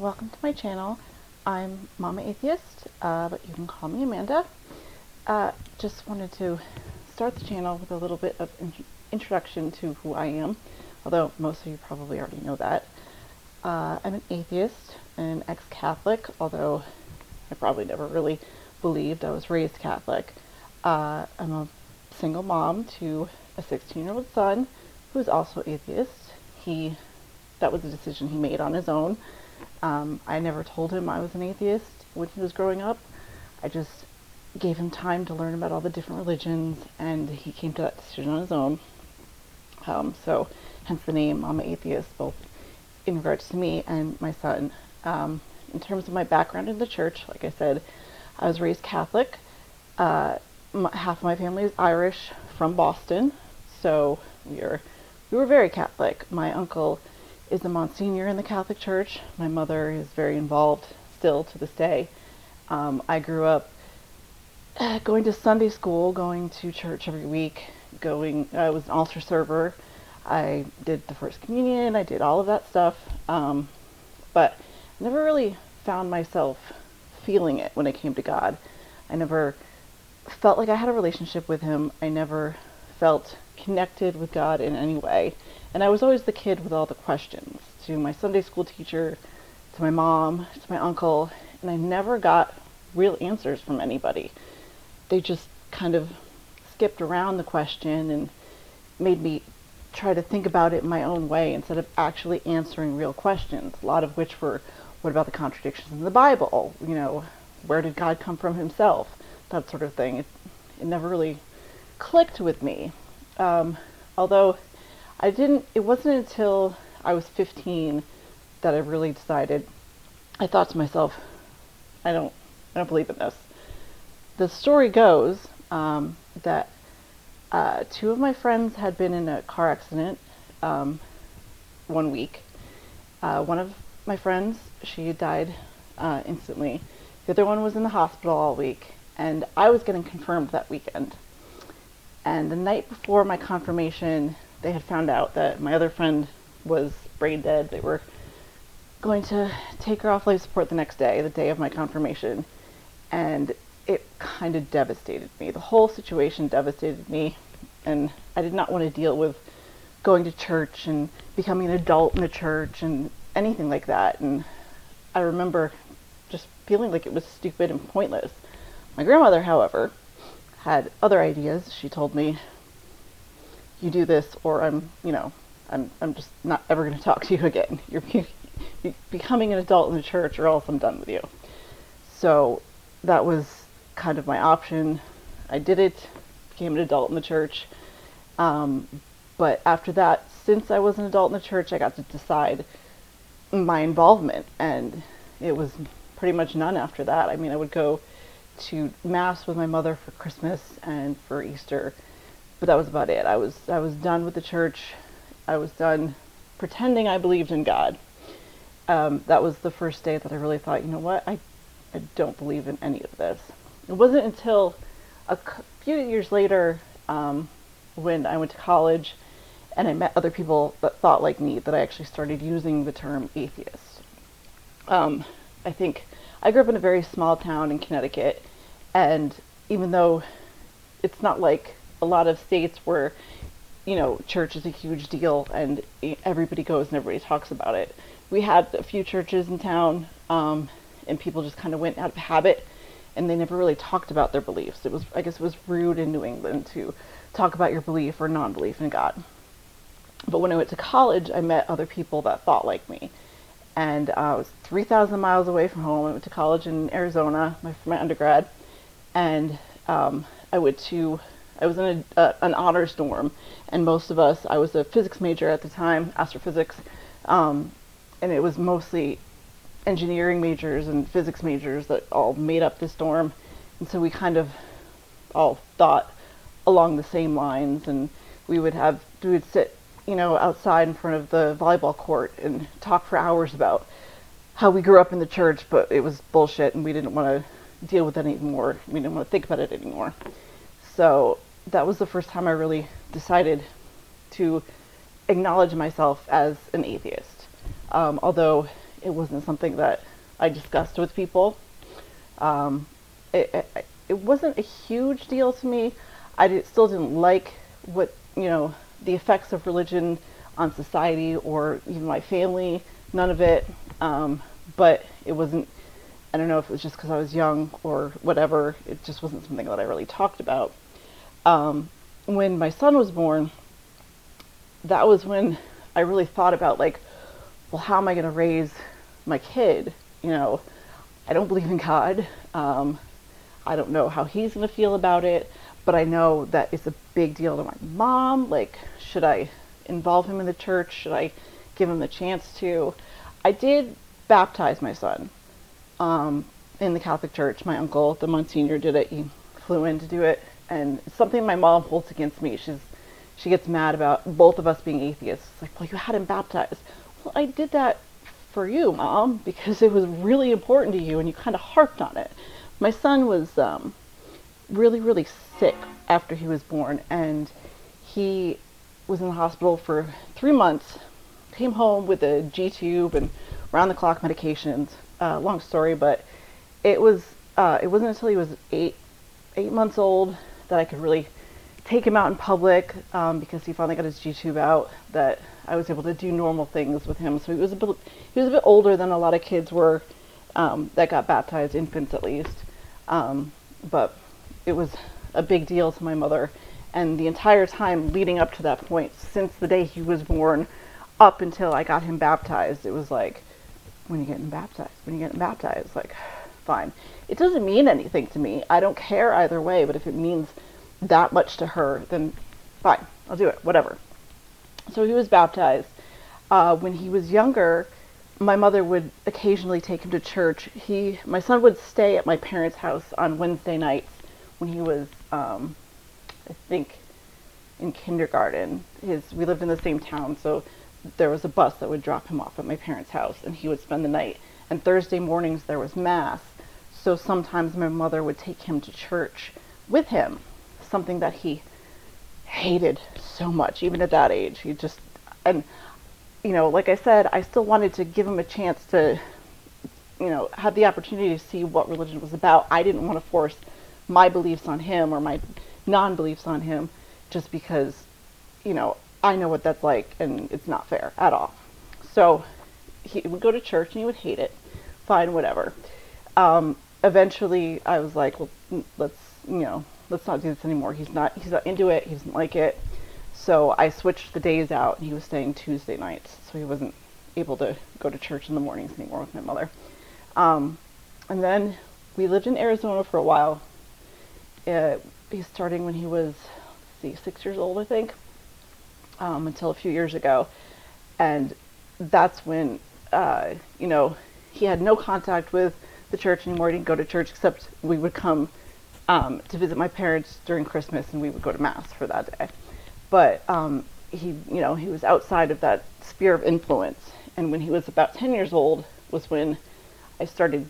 welcome to my channel. I'm Momma Atheist, but you can call me Amanda. Just wanted to start the channel with a little bit of introduction to who I am, although most of you probably already know that. I'm an atheist, an ex-Catholic, although I probably never really believed I was raised Catholic. I'm a single mom to a 16-year-old son who's also atheist. That was a decision he made on his own. I never told him I was an atheist when he was growing up. I just gave him time to learn about all the different religions, and he came to that decision on his own. So hence the name Momma Atheist, both in regards to me and my son. In terms of my background in the church, like I said, I was raised Catholic. Half of my family is Irish, from Boston, so we were very Catholic. My uncle is a Monsignor in the Catholic Church. My mother is very involved still to this day. I grew up going to Sunday school, going to church every week, I was an altar server. I did the First Communion, I did all of that stuff, but I never really found myself feeling it when it came to God. I never felt like I had a relationship with Him. I never felt connected with God in any way. And I was always the kid with all the questions, to my Sunday school teacher, to my mom, to my uncle, and I never got real answers from anybody. They just kind of skipped around the question and made me try to think about it in my own way instead of actually answering real questions, a lot of which were, what about the contradictions in the Bible? You know, where did God come from Himself? That sort of thing. It never really clicked with me. Although it wasn't until I was 15 that I really decided. I thought to myself, I don't believe in this. The story goes that two of my friends had been in a car accident 1 week. One of my friends, she died instantly. The other one was in the hospital all week, and I was getting confirmed that weekend. And the night before my confirmation, they had found out that my other friend was brain dead. They were going to take her off life support the next day, the day of my confirmation. And it kind of devastated me. The whole situation devastated me. And I did not want to deal with going to church and becoming an adult in a church and anything like that. And I remember just feeling like it was stupid and pointless. My grandmother, however, had other ideas. She told me, you do this or I'm just not ever going to talk to you again. You're becoming an adult in the church or else I'm done with you. So that was kind of my option. I did it, became an adult in the church. But after that, since I was an adult in the church, I got to decide my involvement, and it was pretty much none after that. I mean, I would go to Mass with my mother for Christmas and for Easter, but that was about it. I was done with the church. I was done pretending I believed in God. That was the first day that I really thought, you know what, I don't believe in any of this. It wasn't until a few years later, when I went to college and I met other people that thought like me, that I actually started using the term atheist. I think I grew up in a very small town in Connecticut, and even though it's not like a lot of states where, you know, church is a huge deal and everybody goes and everybody talks about it, we had a few churches in town, and people just kind of went out of habit, and they never really talked about their beliefs. I guess it was rude in New England to talk about your belief or non-belief in God. But when I went to college, I met other people that thought like me. And I was 3,000 miles away from home. I went to college in Arizona for my undergrad. And I was in an honors dorm. And most of us, I was a physics major at the time, astrophysics. And it was mostly engineering majors and physics majors that all made up this dorm. And so we kind of all thought along the same lines. And we would sit, you know, outside in front of the volleyball court and talk for hours about how we grew up in the church, but it was bullshit and we didn't want to deal with it anymore. We didn't want to think about it anymore. So that was the first time I really decided to acknowledge myself as an atheist. Although It wasn't something that I discussed with people. Um, it wasn't a huge deal to me. Still didn't like what, the effects of religion on society or even my family, none of it. But it wasn't, I don't know if it was just because I was young or whatever, it just wasn't something that I really talked about. When my son was born, that was when I really thought about, like, well, how am I going to raise my kid? I don't believe in God. I don't know how he's going to feel about it, but I know that it's a big deal to my mom. Like, should I involve him in the church? Should I give him the chance to? I did baptize my son in the Catholic Church. My uncle, the Monsignor, did it. He flew in to do it, and it's something my mom holds against me. She gets mad about both of us being atheists. It's like, well, you had him baptized. Well, I did that for you, Mom, because it was really important to you, and you kind of harped on it. My son was really, really sick after he was born, and he was in the hospital for 3 months, came home with a G-tube and round-the-clock medications. Long story, but it wasn't until he was eight months old that I could really take him out in public, because he finally got his G-tube out, that I was able to do normal things with him. So he was a bit older than a lot of kids were that got baptized, infants at least. But it was a big deal to my mother. And the entire time leading up to that point, since the day he was born up until I got him baptized, it was like, when are you getting baptized? When are you getting baptized? Like, fine. It doesn't mean anything to me. I don't care either way, but if it means that much to her, then fine, I'll do it, whatever. So he was baptized. When he was younger, my mother would occasionally take him to church. My son would stay at my parents' house on Wednesday nights when he was, I think, in kindergarten. We lived in the same town, so there was a bus that would drop him off at my parents' house, and he would spend the night. And Thursday mornings there was mass, so sometimes my mother would take him to church with him, something that he hated so much, even at that age. And like I said, I still wanted to give him a chance to, have the opportunity to see what religion was about. I didn't want to force my beliefs on him or my non-beliefs on him just because, I know what that's like, and it's not fair at all. So he would go to church and he would hate it. Fine, whatever. Eventually I was like, well, let's not do this anymore. He's not into it. He doesn't like it. So I switched the days out, and he was staying Tuesday nights, so he wasn't able to go to church in the mornings anymore with my mother. And then we lived in Arizona for a while. He's starting when he was 6 years old, I think, until a few years ago. And that's when, he had no contact with the church anymore. He didn't go to church, except we would come to visit my parents during Christmas, and we would go to Mass for that day. But he was outside of that sphere of influence. And when he was about 10 years old was when I started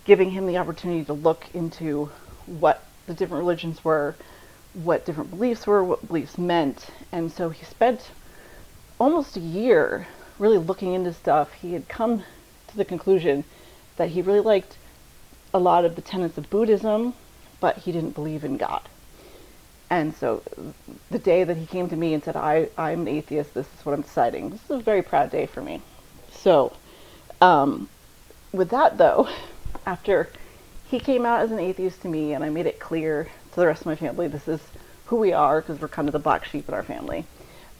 giving him the opportunity to look into what the different religions were, what different beliefs were, what beliefs meant. And so he spent almost a year really looking into stuff. He had come to the conclusion that he really liked a lot of the tenets of Buddhism, but he didn't believe in God. And so the day that he came to me and said, I'm an atheist, this is what I'm deciding, this is a very proud day for me. So with that, though, after he came out as an atheist to me and I made it clear to the rest of my family, this is who we are, because we're kind of the black sheep in our family.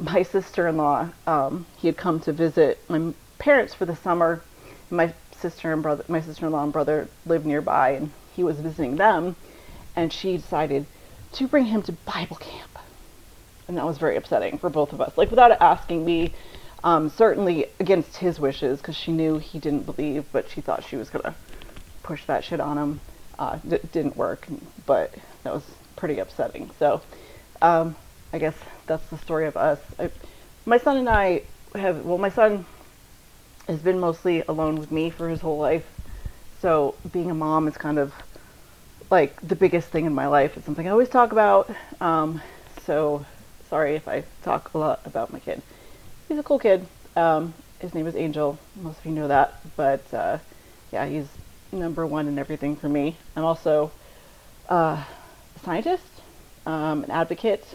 My sister-in-law, he had come to visit my parents for the summer. My sister-in-law and brother lived nearby, and he was visiting them, and she decided to bring him to Bible camp. And that was very upsetting for both of us. Like, without asking me, certainly against his wishes, because she knew he didn't believe, but she thought she was going to push that shit on him. It didn't work, but that was pretty upsetting. So, I guess that's the story of us. My son has been mostly alone with me for his whole life. So being a mom is kind of like the biggest thing in my life. It's something I always talk about. So sorry if I talk a lot about my kid. He's a cool kid. His name is Angel. Most of you know that, but yeah, he's number one in everything for me. I'm also a scientist, an advocate,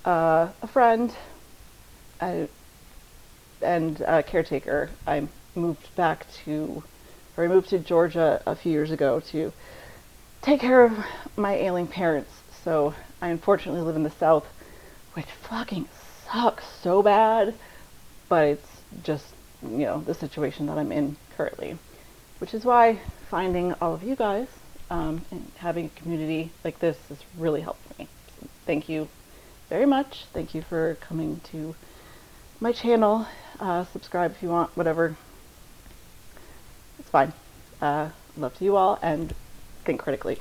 a friend, and a caretaker. I moved to Georgia a few years ago to take care of my ailing parents. So I unfortunately live in the South, which fucking sucks so bad, but it's just, the situation that I'm in currently, which is why finding all of you guys and having a community like this has really helped me. So thank you very much. Thank you for coming to my channel. Subscribe if you want, whatever. It's fine. Love to you all, and think critically.